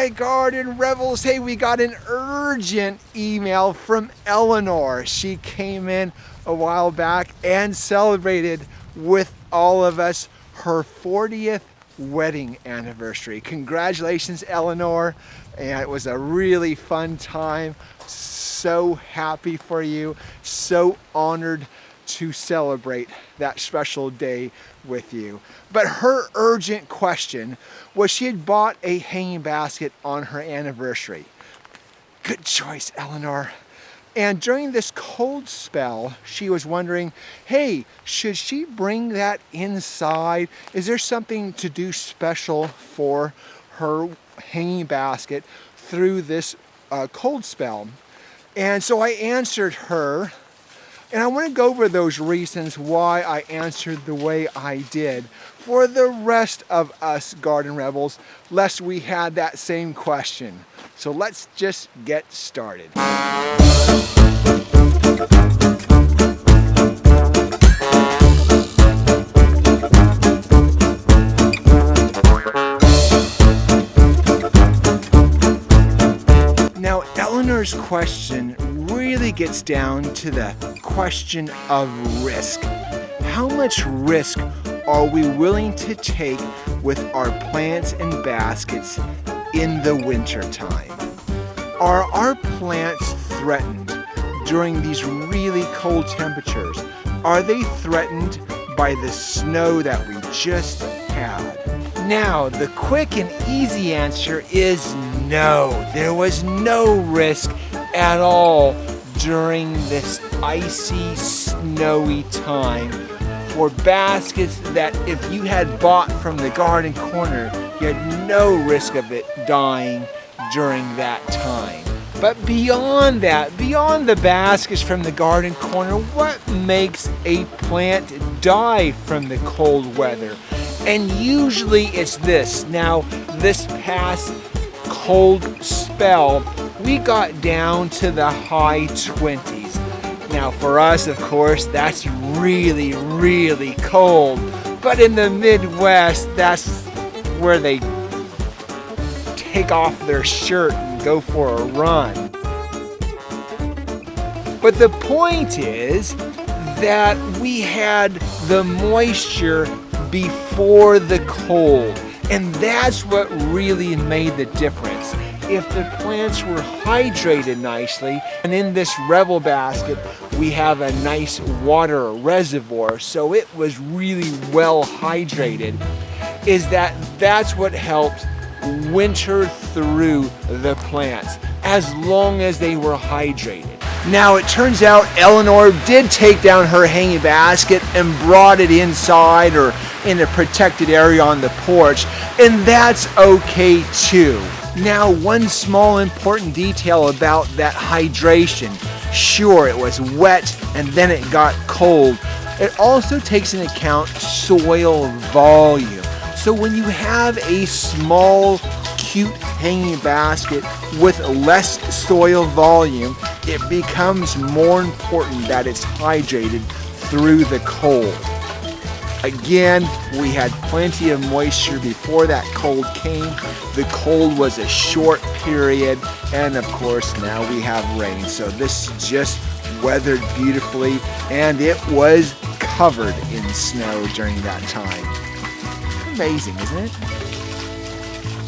right, Garden Rebels. Hey, we got an urgent email from Elinor. She came in a while back and celebrated with all of us her 40th wedding anniversary. Congratulations, Elinor. And it was a really fun time. So happy for you. So honored to celebrate that special day with you. But her urgent question was she had bought a hanging basket on her anniversary. Good choice, Elinor. And during this cold spell, she was wondering, hey, should she bring that inside? Is there something to do special for her hanging basket through this cold spell? And so I answered her. And I want to go over those reasons why I answered the way I did for the rest of us Garden Rebels, lest we had that same question. So let's just get started. Now, Elinor's question really gets down to the question of risk. How much risk are we willing to take with our plants and baskets in the winter time? Are our plants threatened during these really cold temperatures? Are they threatened by the snow that we just had? Now, the quick and easy answer is no. There was no risk at all during this icy, snowy time for baskets that if you had bought from the garden corner, you had no risk of it dying during that time. But beyond that, beyond the baskets from the garden corner, what makes a plant die from the cold weather? And usually it's this. Now, this past cold spell, we got down to the high 20s. Now for us, of course, that's really, really cold. But in the Midwest, that's where they take off their shirt and go for a run. But the point is that we had the moisture before the cold. And that's what really made the difference. If the plants were hydrated nicely, and in this Rebel basket, we have a nice water reservoir, so it was really well hydrated, that's what helped winter through the plants, as long as they were hydrated. Now it turns out Elinor did take down her hanging basket and brought it inside or in a protected area on the porch, and that's okay too. Now, one small important detail about that hydration. Sure, it was wet and then it got cold. It also takes into account soil volume. So when you have a small, cute hanging basket with less soil volume, it becomes more important that it's hydrated through the cold. Again, we had plenty of moisture before that cold came. The cold was a short period, and of course now we have rain. So this just weathered beautifully, and it was covered in snow during that time. Amazing, isn't it?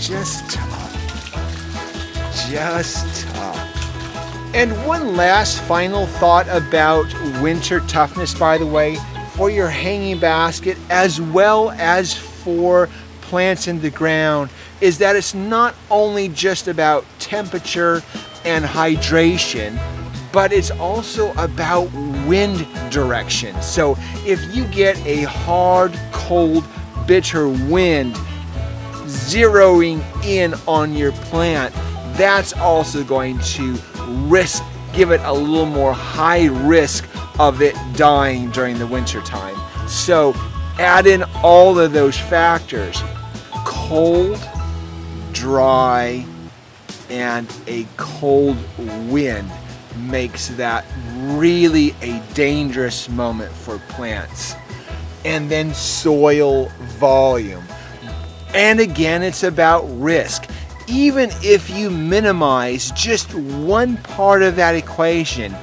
Just tough. Just tough. And one last final thought about winter toughness, by the way, for your hanging basket as well as for plants in the ground, is that it's not only just about temperature and hydration, but it's also about wind direction. So if you get a hard, cold, bitter wind zeroing in on your plant, that's also going to give it a little more high risk of it dying during the winter time. So add in all of those factors: cold, dry, and a cold wind makes that really a dangerous moment for plants. And then soil volume. And again, it's about risk. even if you minimize just one part of that equation,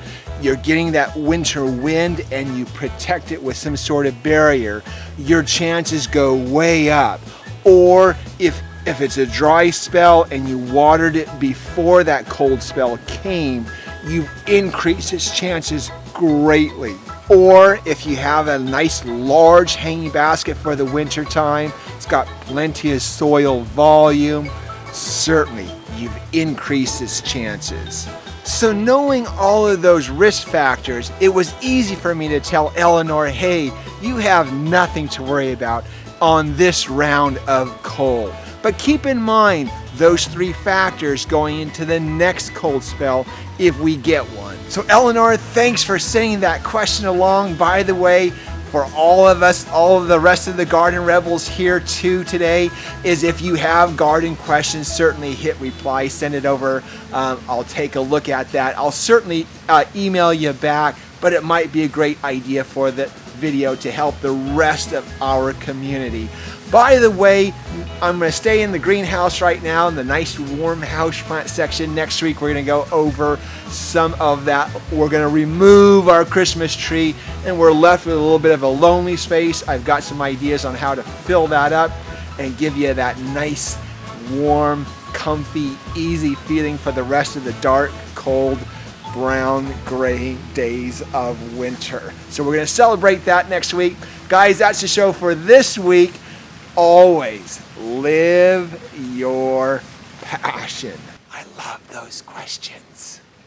you're getting that winter wind and you protect it with some sort of barrier, your chances go way up. Or if it's a dry spell and you watered it before that cold spell came, you've increased its chances greatly. Or if you have a nice large hanging basket for the winter time, it's got plenty of soil volume, certainly you've increased its chances. So knowing all of those risk factors, it was easy for me to tell Elinor, hey, you have nothing to worry about on this round of cold. But keep in mind those 3 factors going into the next cold spell if we get one. So Elinor, thanks for sending that question along. By the way, for all of us, all of the rest of the Garden Rebels here too today, is if you have garden questions, certainly hit reply, send it over. I'll take a look at that. I'll certainly email you back, but it might be a great idea for the video to help the rest of our community. By the way, I'm going to stay in the greenhouse right now in the nice warm houseplant section. Next week we're going to go over some of that. We're going to remove our Christmas tree and we're left with a little bit of a lonely space. I've got some ideas on how to fill that up and give you that nice, warm, comfy, easy feeling for the rest of the dark, cold, brown, gray days of winter. So we're going to celebrate that next week. Guys, that's the show for this week. Always live your passion. I love those questions.